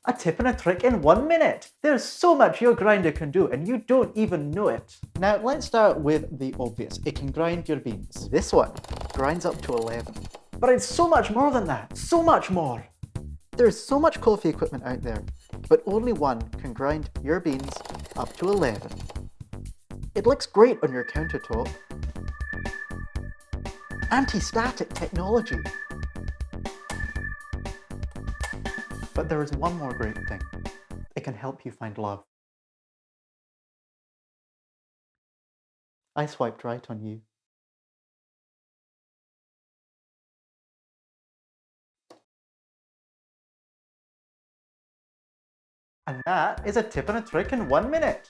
A tip and a trick in 1 minute. There's so much your grinder can do and you don't even know it. Now let's start with the obvious. It can grind your beans. This one grinds up to 11. But it's so much more than that. So much more. There's so much coffee equipment out there, but only one can grind your beans up to 11. It looks great on your countertop. Anti-static technology. But there is one more great thing. It can help you find love. I swiped right on you. And that is a tip and a trick in 1 minute.